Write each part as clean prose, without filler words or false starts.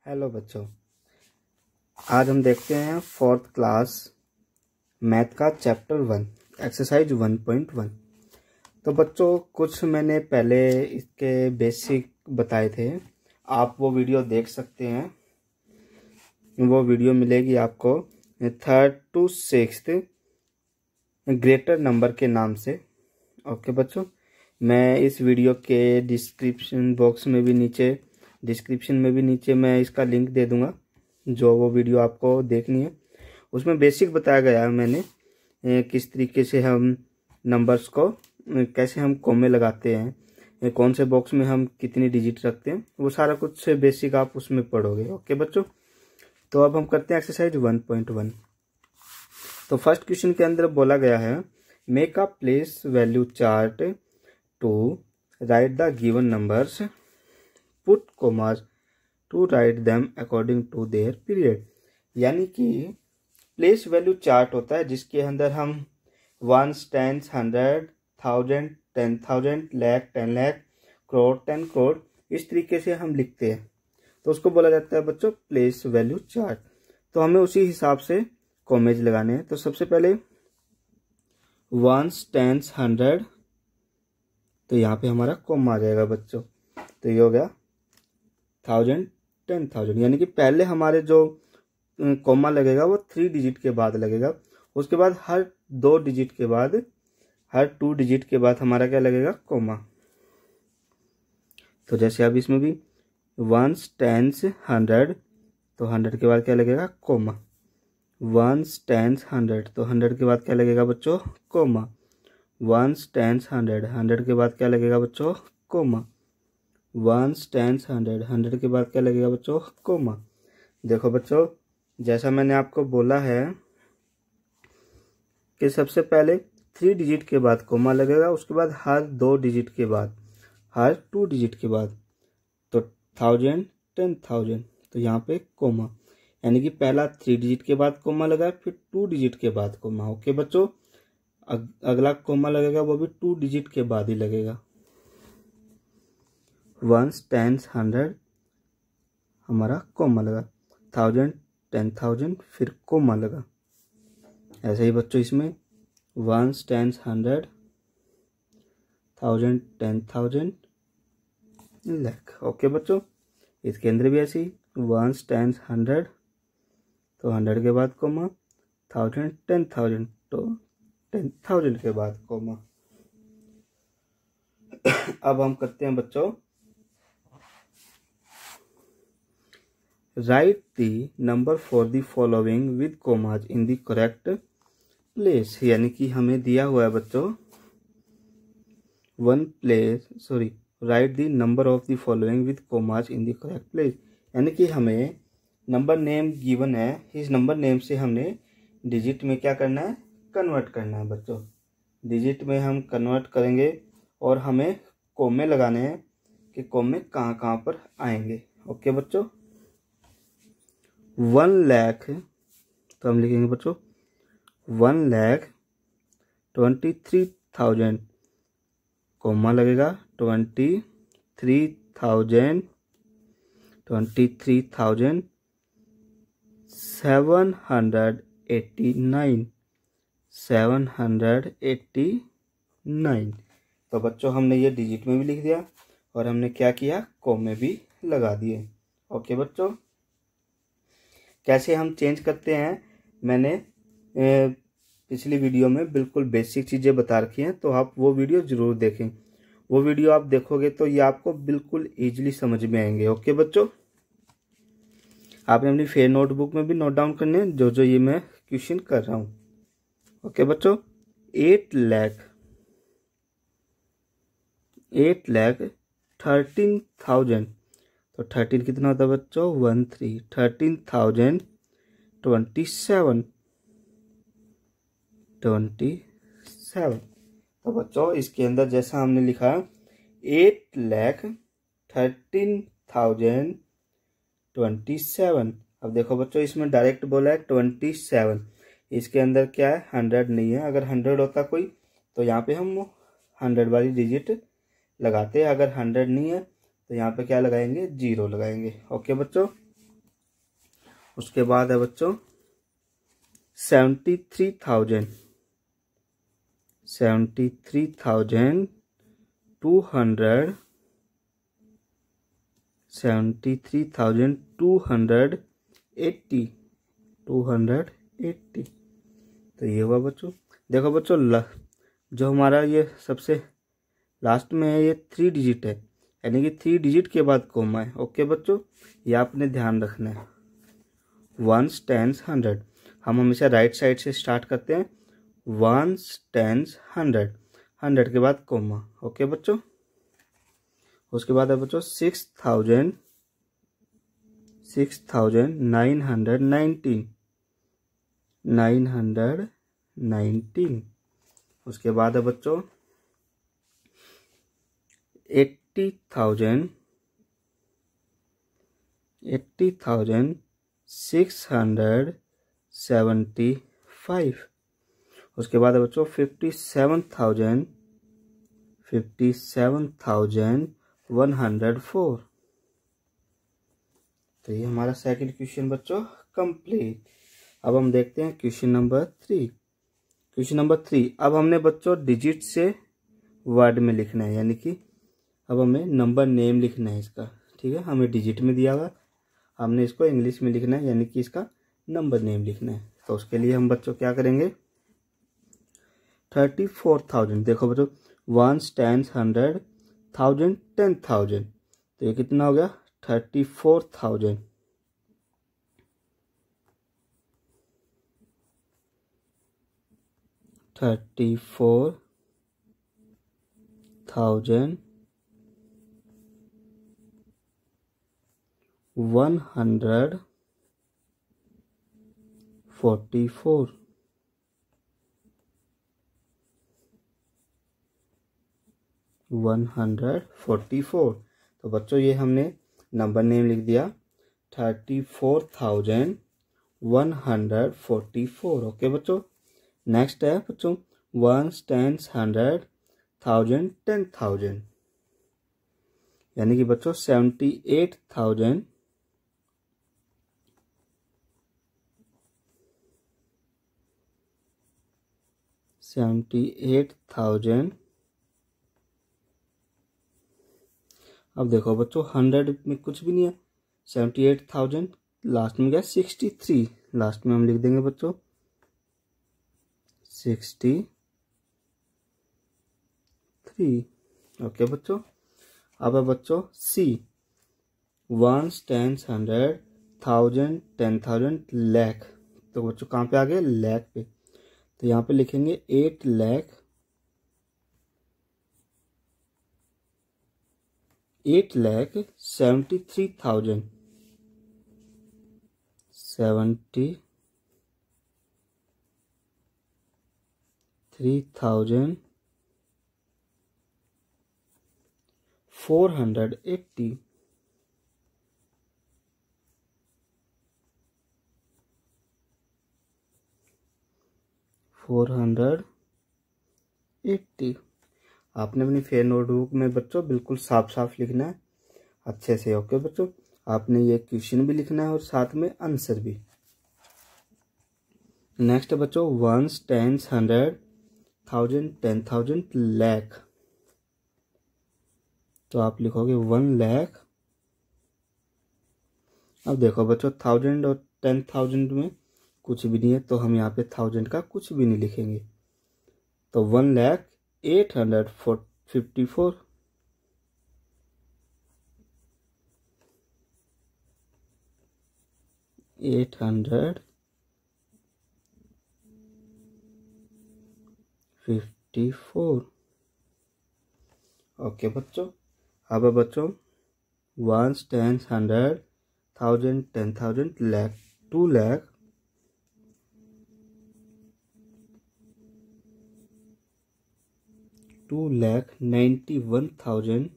Hello बच्चों, आज हम देखते हैं फोर्थ क्लास मैथ का चैप्टर 1 एक्सरसाइज 1.1। तो बच्चों कुछ मैंने पहले इसके बेसिक बताए थे, आप वो वीडियो देख सकते हैं। वो वीडियो मिलेगी आपको 3rd to 6th greater number के नाम से। ओके बच्चों, मैं इस वीडियो के डिस्क्रिप्शन में भी नीचे मैं इसका लिंक दे दूंगा, जो वो वीडियो आपको देखनी है। उसमें बेसिक बताया गया है मैंने किस तरीके से हम नंबर्स को कैसे हम कॉमे लगाते हैं, कौन से बॉक्स में हम कितनी डिजिट रखते हैं, वो सारा कुछ बेसिक आप उसमें पढ़ोगे। ओके बच्चों, तो अब हम करते हैं एक्सरसाइज 1.1। तो फर्स्ट क्वेश्चन के अंदर बोला गया है make a place value chart to write the given numbers, put commas to write them according to their period. यानी कि प्लेस वैल्यू चार्ट होता है जिसके अंदर हम 1, 10, 100, 1000, 10,000, लाख 10 लाख, करोड़ 10 करोड़, इस तरीके से हम लिखते हैं। तो उसको बोला जाता है बच्चों प्लेस वैल्यू चार्ट। तो हमें उसी हिसाब से कॉमेज लगाने हैं। तो सबसे पहले 1, 10, 100, तो यहाँ पे हमारा कॉमा आ जाएगा बच्चों। तो ये हो गया 1000, 10,000, यानी कि पहले हमारे जो कॉमा लगेगा वो 3 डिजिट के बाद लगेगा। उसके बाद हर 2 डिजिट के बाद, हर 2 डिजिट के बाद हमारा क्या लगेगा, कॉमा। तो जैसे अब इसमें भी 1, 10, 100, तो 100 के बाद क्या लगेगा, कॉमा। 1, 10, 100, तो 100 के बाद क्या लगेगा बच्चों, कॉमा। 1, 10, 100, 100 के बाद क्या लगेगा बच्चों, कॉमा। 1, 10, 100, 100 के बाद क्या लगेगा बच्चों, कॉमा। देखो बच्चों, जैसा मैंने आपको बोला है कि सबसे पहले 3 डिजिट के बाद कॉमा लगेगा, उसके बाद हर 2 डिजिट के बाद, हर 2 डिजिट के बाद, तो 1000, 10,000, तो यहाँ पे कॉमा। यानी कि पहला 3 डिजिट के बाद कॉमा लगा, फिर 2 डिजिट के बाद कॉमा। ओके बच्चों, अगला कॉमा लगेगा वो भी 2 डिजिट के बाद ही लगेगा। 1, 10, 100 हमारा कॉमा लगा, 1000, 10,000, फिर कॉमा लगा। ऐसे ही बच्चों इसमें 1, 10, 100, 1000, 10,000, लाख। ओके बच्चों, इसके अंदर भी ऐसे ही 1, 10, 100, तो 100 के बाद कॉमा, 1000, 10,000, तो 10,000 के बाद कॉमा। अब हम करते हैं बच्चों right the number for the following with commas in the correct place. यानी कि हमें दिया हुआ है बच्चों right the number of the following with commas in the correct place. यानी कि हमें नंबर नेम गिवन है, इस नंबर नेम से हमने डिजिट में क्या करना है, कन्वर्ट करना है बच्चों। डिजिट में हम कन्वर्ट करेंगे और हमें कोमे लगाने हैं कि कोमे कहाँ कहाँ पर आएंगे। ओके बच्चों, 1 लाख, तो हम लिखेंगे बच्चों 1,23,000, कोमा लगेगा 23,000, 789। तो बच्चों हमने ये डिजिट में भी लिख दिया और हमने क्या किया, कोमे भी लगा दिए। ओके बच्चों, कैसे हम चेंज करते हैं मैंने पिछली वीडियो में बिल्कुल बेसिक चीज़ें बता रखी हैं, तो आप वो वीडियो ज़रूर देखें। वो वीडियो आप देखोगे तो ये आपको बिल्कुल ईजिली समझ में आएंगे। ओके बच्चों, आपने अपनी फेयर नोटबुक में भी नोट डाउन करने हैं जो जो ये मैं क्वेश्चन कर रहा हूँ। ओके बच्चों, 8,13,000, तो 13 कितना होता है बच्चों, 13, 13,027, तो बच्चों इसके अंदर जैसा हमने लिखा 8,13,027। अब देखो बच्चों इसमें डायरेक्ट बोला है 27, इसके अंदर क्या है, 100 नहीं है। अगर 100 होता कोई तो यहाँ पे हम 100 वाली डिजिट लगाते हैं। अगर 100 नहीं है तो यहाँ पे क्या लगाएंगे, 0 लगाएंगे। ओके बच्चों, उसके बाद है बच्चों 73,200 280 तो ये हुआ बच्चों। देखो बच्चों जो हमारा ये सबसे लास्ट में है ये 3 डिजिट है, यानी कि 3 डिजिट के बाद कोमा है। ओके बच्चों, ये आपने ध्यान रखना है। 1s, 10s, 100 हम हमेशा राइट साइड से स्टार्ट करते हैं। 1s, 10s, 100 100 के बाद कोमा। ओके बच्चों, उसके बाद है बच्चों 6,919 उसके बाद है बच्चों 80,675 उसके बाद है बच्चों 57,104 तो ये हमारा सेकंड क्वेश्चन बच्चों कंप्लीट। अब हम देखते हैं क्वेश्चन नंबर 3। अब हमने बच्चों डिजिट से वर्ड में लिखना है, यानी कि अब हमें नंबर नेम लिखना है इसका। ठीक है, हमें डिजिट में दिया हुआ, हमने इसको इंग्लिश में लिखना है, यानी कि इसका नंबर नेम लिखना है। तो उसके लिए हम बच्चों क्या करेंगे 34,000। देखो बच्चों 1s, 10s, 100, 1000, 10,000 तो ये कितना हो गया 34,000। 34,144 144 तो बच्चों ये हमने नंबर नेम लिख दिया 34,144। ओके बच्चों, नेक्स्ट है बच्चों 1s, 10s, 100, 1000, 10,000 यानी कि बच्चों 78,000 78,000। अब देखो बच्चों 100 में कुछ भी नहीं है, 78,000 लास्ट में क्या 63, लास्ट में हम लिख देंगे बच्चों 63। ओके बच्चों, अब है बच्चों सी 1s, 10s, 100, 1000, 10,000 लाख। तो बच्चों कहाँ पे आ गए लाख पे, तो यहाँ पे लिखेंगे 8,73,000 480। आपने अपनी फेयर नोटबुक में बच्चों बिल्कुल साफ साफ लिखना है अच्छे से। ओके बच्चों, आपने ये क्वेश्चन भी लिखना है और साथ में आंसर भी। नेक्स्ट है बच्चों 1s, 10s, 100, 1000, 10,000 लाख। तो आप लिखोगे 1 लाख। अब देखो बच्चों 1000 और 10,000 में कुछ भी नहीं है, तो हम यहाँ पे 1000 का कुछ भी नहीं लिखेंगे, तो 1,08,54 854। ओके बच्चों, अब बच्चों 1s, 10s, 100, 1000, 10,000 लाख 2,91,000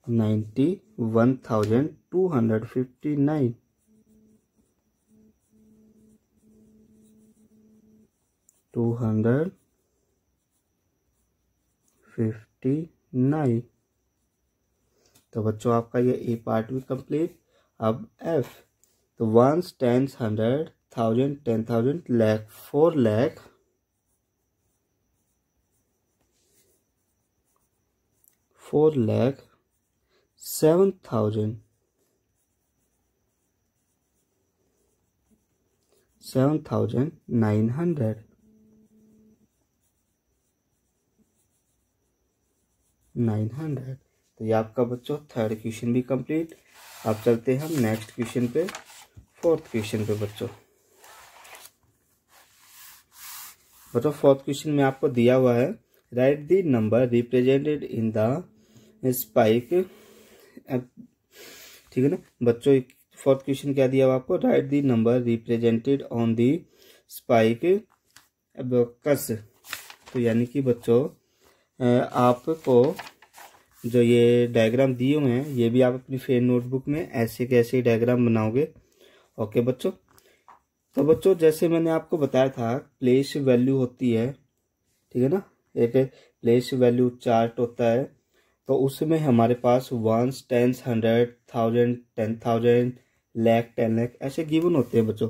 91,259 259 59। तो बच्चों आपका ये ए पार्ट भी कंप्लीट। अब एफ, तो वंस, टेंस, 100, 1000, 10,000, लाख, 4 लाख, 7,000, 7,900, 900। तो ये आपका बच्चों थर्ड क्वेश्चन भी कंप्लीट। अब चलते हैं हम नेक्स्ट क्वेश्चन पे, फोर्थ क्वेश्चन पे बच्चों। फोर्थ क्वेश्चन में आपको दिया हुआ है, right the number represented in the spike. ठीक है ना बच्चों, फोर्थ क्वेश्चन क्या दिया हुआ आपको, right the number represented on the spike abacus. तो यानी कि बच्चों आपको जो ये डायग्राम दिए हुए हैं, ये भी आप अपनी फेयर नोटबुक में ऐसे कैसे डायग्राम बनाओगे। ओके बच्चों, तो बच्चों जैसे मैंने आपको बताया था, प्लेस वैल्यू होती है, ठीक है ना, एक प्लेस वैल्यू चार्ट होता है। तो उसमें हमारे पास वंस, टेंस, 100, 1000, 10,000, लाख, 10 लाख ऐसे गिवन होते हैं बच्चों।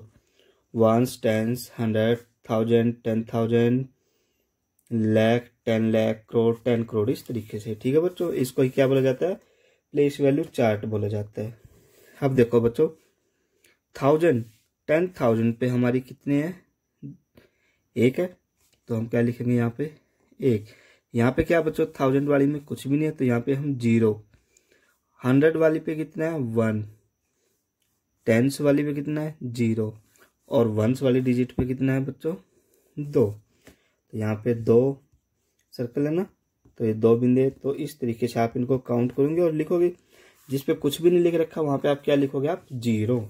वंस, टेंस, 100, 1000, 10,000, लाख, 10 लाख, करोड़, 10 करोड़, इस तरीके से। ठीक है बच्चों, इसको ही क्या बोला जाता है, प्लेस वैल्यू चार्ट बोला जाता है। अब देखो बच्चों, 1000, 10,000 पे हमारी कितने हैं, एक है, तो हम क्या लिखेंगे यहाँ पे, एक। यहाँ पे क्या बच्चों, 1000 वाली में कुछ भी नहीं है, तो यहाँ पे हम 0। 100 वाली पे कितना है, 1। टेंस वाली पे कितना है, 0। और वंस वाली डिजिट पे कितना है बच्चों, 2। तो यहाँ पे 2 सर्कल है ना, तो ये 2 बिंदु। तो इस तरीके से आप इनको काउंट करोगे और लिखोगे। जिस पे कुछ भी नहीं लिख रखा वहां पे आप क्या लिखोगे, आप 0।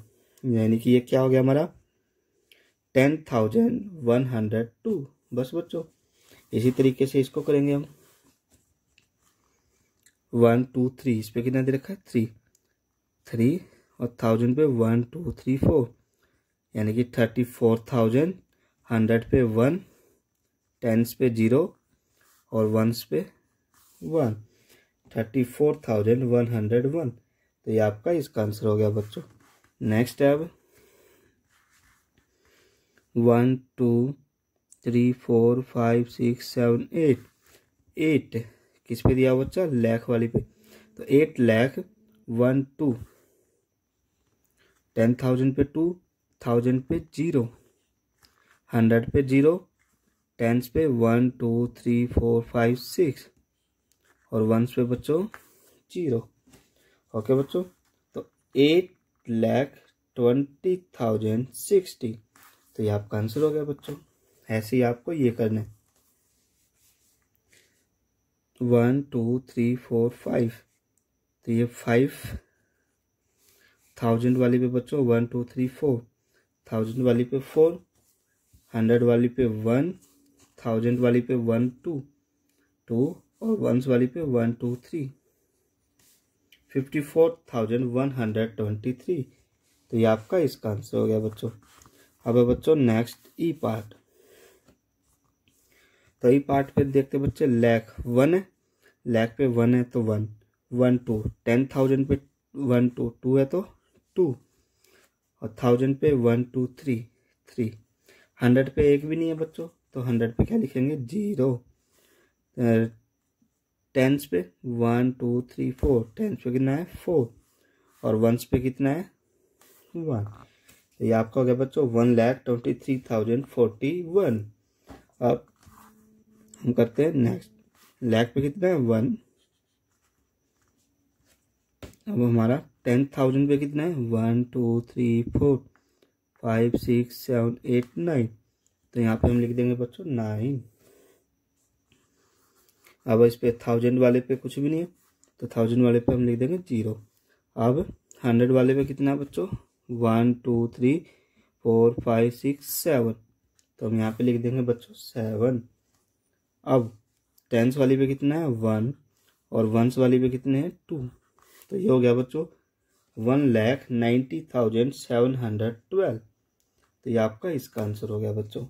यानी कि ये क्या हो गया हमारा 10,102। बस बच्चों इसी तरीके से इसको करेंगे हम। 1 2 3, इस पे कितना दे रखा है, 3 और 1000 पे 1 2 3 4, यानी कि 34,000। 100 पे 1, टेंस पे 0 और वंस पे 1, 34,101। तो ये आपका इसका आंसर हो गया बच्चों। नेक्स्ट है अब 1 2 3 4 5 6 7 8। 8 किस पे दिया बच्चा, लाख वाली पे। तो 8 लाख 1 2, 10,000 पे 2, 1000 पे 0, 100 पे 0, टेंस पे 1 2 3 4 5 6 और वंस पे बच्चों 0। ओके बच्चों, तो 8,20,060। तो ये आपका आंसर हो गया बच्चों। ऐसे ही आपको ये करना है, 1 2 3 4 5। तो ये 5,000 वाली पे बच्चों 1 2 3 4, 1000 वाली पे 4, 100 वाली पे 1, 1000 वाली पे 1 2 2 और वंस वाली पे 1 2 3, 54,123। तो ये आपका इसका आंसर हो गया बच्चों। अब है बच्चों नेक्स्ट ई पार्ट। तो ई पार्ट पे देखते बच्चे, लाख 1 है, लाख पे 1 है तो 1 1 2, 10,000 पे 1 2 2 है तो 2 और 1000 पे 1 2 3 3। 100 पे एक भी नहीं है बच्चों, तो 100 पे क्या लिखेंगे, 0। टेंस पे 1 2 3 4, टेंस पे कितना है 4 और वंस पे कितना है 1। तो ये आपका हो गया बच्चों 1,23,041। अब हम करते हैं नेक्स्ट, लाख पे कितना है 1। अब हमारा 10,000 पे कितना है 1 2 3 4 5 6 7 8 9। तो यहाँ पे हम लिख देंगे बच्चों 9। अब इस पे 1000 वाले पे कुछ भी नहीं है, तो 1000 वाले पे हम लिख देंगे 0। अब 100 वाले पे कितना है बच्चों, 1 2 3 4 5 6 7। तो हम यहाँ पे लिख देंगे बच्चों 7। अब टेंस वाली पे कितना है 1 और वंस वाली पे कितने हैं 2। तो ये हो गया बच्चों 1,90,712। तो ये आपका इसका आंसर हो गया बच्चों।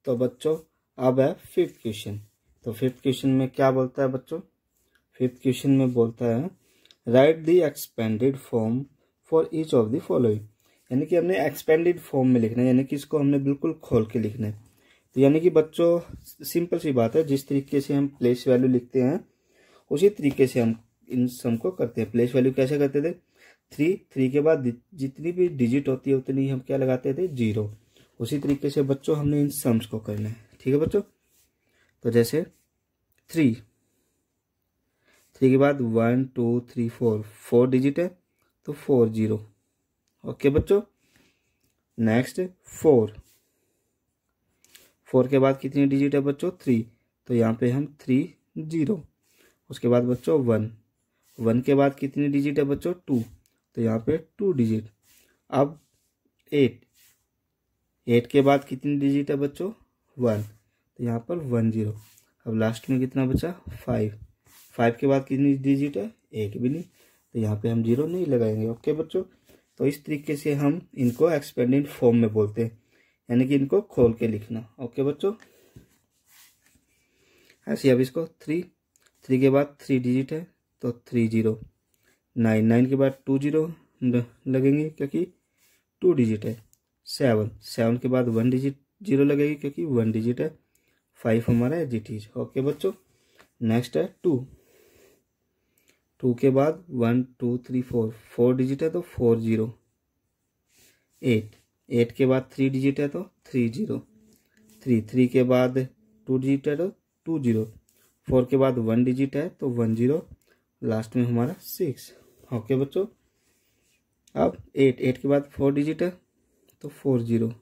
तो बच्चों अब है फिफ्थ क्वेश्चन। तो फिफ्थ क्वेश्चन में क्या बोलता है बच्चों? फिफ्थ क्वेश्चन में बोलता है right the expanded form for each of the following. यानी कि हमने एक्सपेंडेड फॉर्म में लिखना है, यानी कि इसको हमने बिल्कुल खोल के लिखना है। तो यानी कि बच्चों सिंपल सी बात है, जिस तरीके से हम प्लेस वैल्यू लिखते हैं उसी तरीके से हम इन सम को करते हैं। प्लेस वैल्यू कैसे करते थे? 3 के बाद जितनी भी डिजिट होती है उतनी हम क्या लगाते थे? 0। उसी तरीके से बच्चों हमने इन सम्स को करना है। ठीक है बच्चों। तो जैसे 3 के बाद 1 2 3 4 डिजिट है तो 4 0। ओके बच्चों। नेक्स्ट 4 के बाद कितनी डिजिट है बच्चों? 3, तो यहाँ पे हम 3 0। उसके बाद बच्चों 1 के बाद कितनी डिजिट है बच्चों? 2, तो यहाँ पे 2 डिजिट। अब 8 के बाद कितनी डिजिट है बच्चों? 1, तो यहाँ पर 1 0। अब लास्ट में कितना बचा? 5 के बाद कितनी डिजिट है? 1 भी नहीं, तो यहाँ पे हम 0 नहीं लगाएंगे। ओके बच्चों। तो इस तरीके से हम इनको एक्सपेंडेड फॉर्म में बोलते हैं, यानी कि इनको खोल के लिखना। ओके बच्चों। ऐसे अब इसको 3 के बाद 3 डिजिट है तो 3 0। 9 के बाद 2 0 लगेंगे क्योंकि 2 डिजिट है। 7 के बाद 1 डिजिट 0 लगेगी क्योंकि 1 डिजिट है। 5 हमारा एजिटीज। ओके बच्चों। नेक्स्ट है 2 के बाद 1 2 3 4 डिजिट है तो 4 0। 8 के बाद 3 डिजिट है तो 3 0। 3 के बाद 2 डिजिट है तो 2 0। 4 के बाद 1 डिजिट है तो 1 0। लास्ट में हमारा 6। ओके बच्चों। अब 8 के बाद 4 डिजिट है तो 4 0।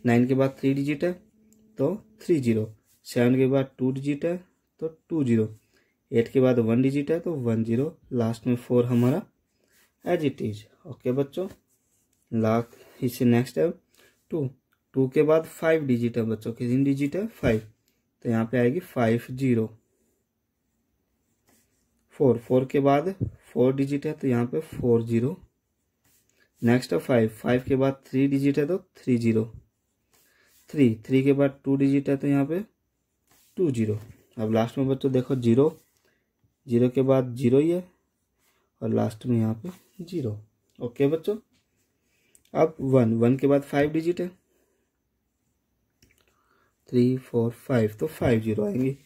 9 के बाद 3 डिजिट है तो 3 0। 7 के बाद 2 डिजिट है तो 2 0। 8 के बाद 1 डिजिट है तो 1 0। लास्ट में 4 हमारा एज इट इज। ओके बच्चों। लास्ट इससे नेक्स्ट है 2 के बाद 5 डिजिट है बच्चों। कितनी डिजिट है? 5, तो यहाँ पे आएगी 5 0। 4 के बाद 4 डिजिट है तो यहाँ पे 4 0। नेक्स्ट है 5 के बाद 3 डिजिट है तो 3 0। 3 के बाद 2 डिजिट है तो यहाँ पे 2 0। अब लास्ट में बच्चों देखो 0 के बाद 0 ही है और लास्ट में यहाँ पे 0। ओके बच्चों। अब 1 के बाद 5 डिजिट है 3 4 5, तो 5 0 आएंगी।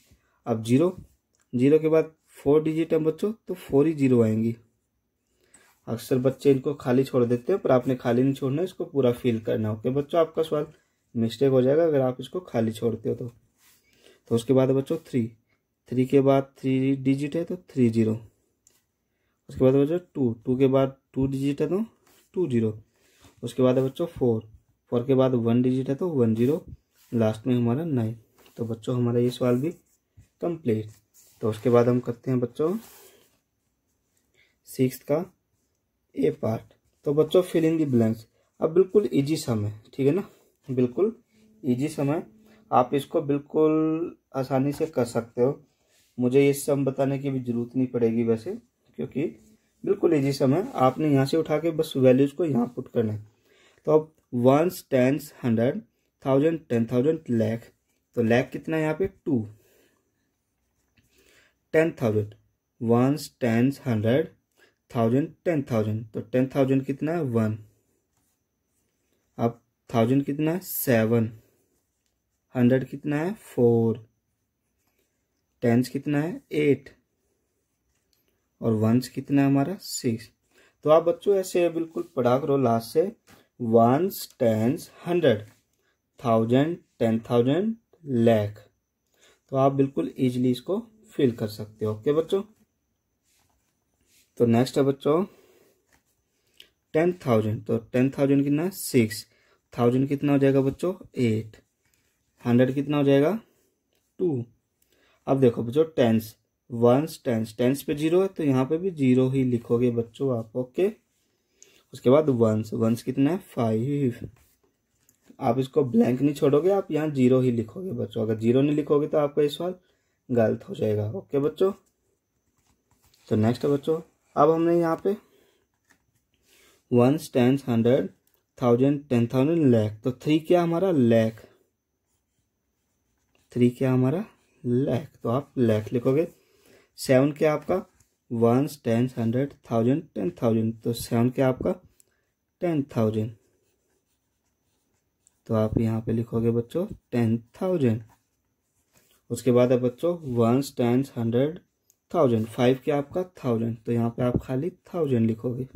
अब 0 के बाद 4 डिजिट है बच्चों तो 4 ही 0 आएंगी। अक्सर बच्चे इनको खाली छोड़ देते हैं, पर आपने खाली नहीं छोड़ना, इसको पूरा फिल करना। ओके बच्चों। आपका सवाल मिस्टेक हो जाएगा अगर आप इसको खाली छोड़ते हो तो उसके बाद बच्चों 3 के बाद 3 डिजिट है तो 3 0। उसके बाद बच्चों 2 के बाद 2 डिजिट है तो 2 0। उसके बाद बच्चों 4 के बाद 1 डिजिट है तो 1 0। लास्ट में हमारा 9। तो बच्चों हमारा ये सवाल भी कंप्लीट। तो उसके बाद हम करते हैं बच्चों 6th का ए पार्ट। तो बच्चों फिल इन द ब्लैंक्स। अब बिल्कुल इजी सम है, ठीक है ना, बिल्कुल इजी सम है। आप इसको बिल्कुल आसानी से कर सकते हो। मुझे ये सम बताने की भी जरूरत नहीं पड़ेगी वैसे, क्योंकि बिल्कुल इजी सम है। आपने यहाँ से उठा के बस वैल्यूज को यहाँ पुट करना है। तो अब 1 10 100 1000 10,000 लाख। तो लाख कितना है यहाँ पे? 2। 10,000 1 10 100 1000 10,000, तो 10,000 कितना है? 1। अब 1000 कितना है? 7। 100 कितना है? 4। 10 कितना है? 8। और 1 कितना है हमारा? 6। तो आप बच्चों ऐसे बिल्कुल पढ़ा करो लास्ट से 1 10 100 1000 10,000 लाख। तो आप बिल्कुल इजीली इसको फिल कर सकते हो। ओके बच्चों। तो नेक्स्ट है बच्चों 10,000। तो 10,000 कितना है? 6। 1000 कितना हो जाएगा बच्चों? 8। 100 कितना हो जाएगा? 2। अब देखो बच्चों टेंस 1 टेंस पे 0 है तो यहाँ पे भी 0 ही लिखोगे बच्चों आप। ओके। उसके बाद 1 कितना है? 5। आप इसको ब्लैंक नहीं छोड़ोगे, आप यहाँ 0 ही लिखोगे बच्चों। अगर 0 नहीं लिखोगे तो आपका इस सवाल गलत हो जाएगा। ओके बच्चों। तो नेक्स्ट है बच्चों, अब हमने यहाँ पे 1 10 100 1000 10,000 लाख। तो 3 क्या हमारा? लाख। 3 क्या हमारा लाख, तो आप लाख लिखोगे। 7 क्या आपका वंस, टेंस, 100, 1000, 10,000, तो 7 क्या आपका 10,000, तो आप यहाँ पे लिखोगे बच्चों 10,000। उसके बाद है बच्चों वंस, टेंस, 100, 1000, 5 क्या आपका 1000, तो यहाँ पे आप खाली 1000 लिखोगे।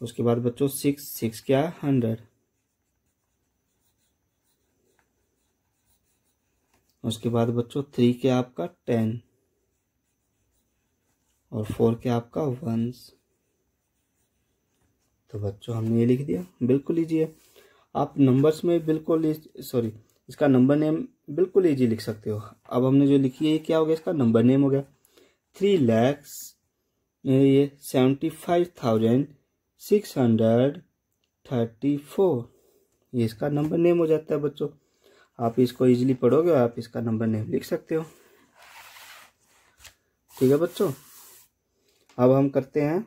उसके बाद बच्चों 6 क्या है 100। उसके बाद बच्चों 3 क्या आपका 10 और 4 क्या आपका वंस। तो बच्चों हमने ये लिख दिया, बिल्कुल ईजी है। आप नंबर्स में बिल्कुल इसका नंबर नेम बिल्कुल ईजी लिख सकते हो। अब हमने जो लिखी है ये क्या हो गया, इसका नंबर नेम हो गया 3,75,634, ये इसका नंबर नेम हो जाता है बच्चों। आप इसको इजीली पढ़ोगे और आप इसका नंबर नेम लिख सकते हो। ठीक है बच्चों, अब हम करते हैं